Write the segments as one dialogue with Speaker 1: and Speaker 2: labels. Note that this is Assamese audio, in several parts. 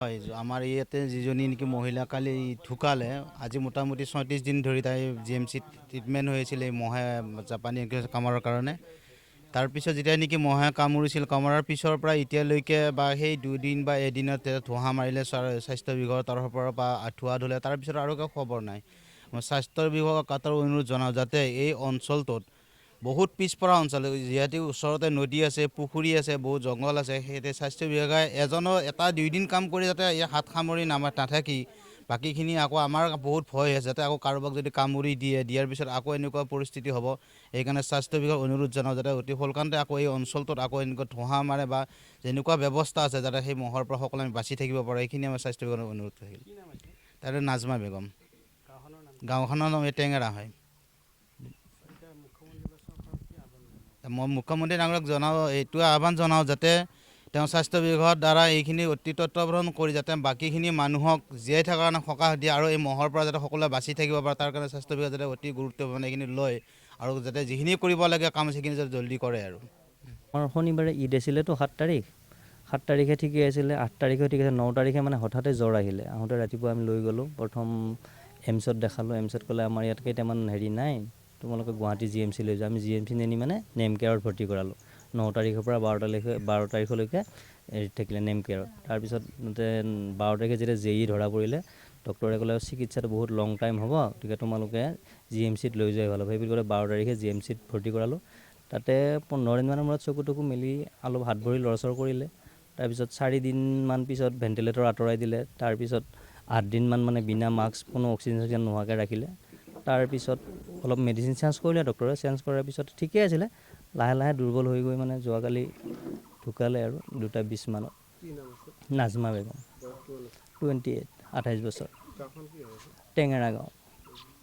Speaker 1: হয়, আমাৰ ইয়াতে যিজনী নেকি মহিলা কালি ঢুকালে, আজি মোটামুটি ৩৬ দিন ধৰি তাই GMCত ট্ৰিটমেণ্ট হৈ আছিল এই মহে জাপানী কামোৰাৰ কাৰণে। তাৰপিছত যেতিয়া নেকি মহে কামুৰিছিল, কামোৰাৰ পিছৰ পৰা এতিয়ালৈকে বা সেই 2 দিন বা এদিনত ধোঁহা মাৰিলে স্বাস্থ্য বিভাগৰ তৰফৰ পৰা বা ধোঁৱা ধুলে, তাৰপিছত আৰু একো খবৰ নাই। মই স্বাস্থ্য বিভাগক কাটাৰ অনুৰোধ জনাওঁ যাতে এই অঞ্চলটোত বহুত পিছপৰা অঞ্চল, যিহেতু ওচৰতে নদী আছে, পুখুৰী আছে, বহুত জংঘল আছে, সেইতে স্বাস্থ্য বিভাগে এটা 2 দিন কাম কৰি যাতে এই হাত সামৰি নাথাকি বাকীখিনি আকৌ আমাৰ বহুত ভয় আছে যাতে আকৌ কাৰোবাক যদি কামুৰি দিয়াৰ পিছত আকৌ এনেকুৱা পৰিস্থিতি হ'ব। সেইকাৰণে স্বাস্থ্য বিভাগক অনুৰোধ জনাওঁ যাতে অতি সোনকালে আকৌ এই অঞ্চলটোত আকৌ এনেকুৱা ধোঁহা মাৰে বা যেনেকুৱা ব্যৱস্থা আছে যাতে সেই মহৰ পৰা সকলো আমি বাচি থাকিব পাৰোঁ, এইখিনি আমাৰ স্বাস্থ্য বিভাগৰ অনুৰোধ থাকিল। তাৰে নাজমা বেগম, গাঁওখনৰ নাম এই টেঙেৰা হয়। মই মুখ্যমন্ত্ৰী ডাঙৰীয়াক এইটোৱে আহ্বান জনাওঁ যাতে তেওঁ স্বাস্থ্য বিভাগৰ দ্বাৰা এইখিনি অতি তত্বাৱধান কৰি যাতে বাকীখিনি মানুহক জীয়াই থকাৰ কাৰণে সকাহ দিয়ে আৰু এই মহৰ পৰা যাতে সকলোৱে বাচি থাকিব পাৰে, তাৰ কাৰণে স্বাস্থ্য বিভাগে যাতে অতি গুৰুত্বপূৰ্ণ এইখিনি লয় আৰু যাতে যিখিনি কৰিব লাগে কাম সেইখিনি যাতে জলদি কৰে আৰু।
Speaker 2: আমাৰ শনিবাৰে ঈদ আছিলেতো 7 তাৰিখ, 7 তাৰিখে ঠিকে আছিলে, 8 তাৰিখেও ঠিক আছে, 9 তাৰিখে মানে হঠাতে জ্বৰ আহিলে। আহোঁতে ৰাতিপুৱা আমি লৈ গ'লোঁ, প্ৰথম এমছত দেখালোঁ। এমছত ক'লে আমাৰ ইয়াত কেইটামান নাই, তোমালোকে গুৱাহাটী GMC লৈ যোৱা। আমি GMC নিনি মানে নেম কেয়াৰত ভৰ্তি কৰালোঁ। 9 তাৰিখৰ পৰা 12 তাৰিখলৈকে হেৰিত থাকিলে নেম কেয়াৰত। তাৰপিছত 12 তাৰিখে যেতিয়া JE ধৰা পৰিলে, ডক্টৰে ক'লে চিকিৎসাটো বহুত লং টাইম হ'ব, গতিকে তোমালোকে GMCত লৈ যোৱাই ভাল হ'ব। সেইবুলি ক'লে 12 তাৰিখে GMCত ভৰ্তি কৰালোঁ। তাতে 15 দিনমানৰ মূৰত চকু টকু মেলি অলপ হাত ভৰি লৰচৰ কৰিলে। তাৰপিছত 4 দিনমান পিছত ভেণ্টিলেটৰ আঁতৰাই দিলে। তাৰপিছত 8 দিনমান মানে বিনা মাস্ক, কোনো অক্সিজেন চক্সিজেন নোহোৱাকৈ ৰাখিলে। তাৰপিছত অলপ মেডিচিন চেঞ্জ কৰিলে ডক্টৰে, চেঞ্জ কৰাৰ পিছত ঠিকে আছিলে। লাহে লাহে দুৰ্বল হৈ গৈ মানে যোৱাকালি ঢুকালে আৰু 2:20 মানত। নাজমা বেগম, 28, 28 বছৰ, টেঙেৰা গাঁও।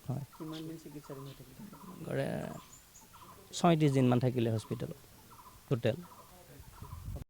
Speaker 2: হয়, 36 দিনমান থাকিলে হস্পিটেলত টোটেল।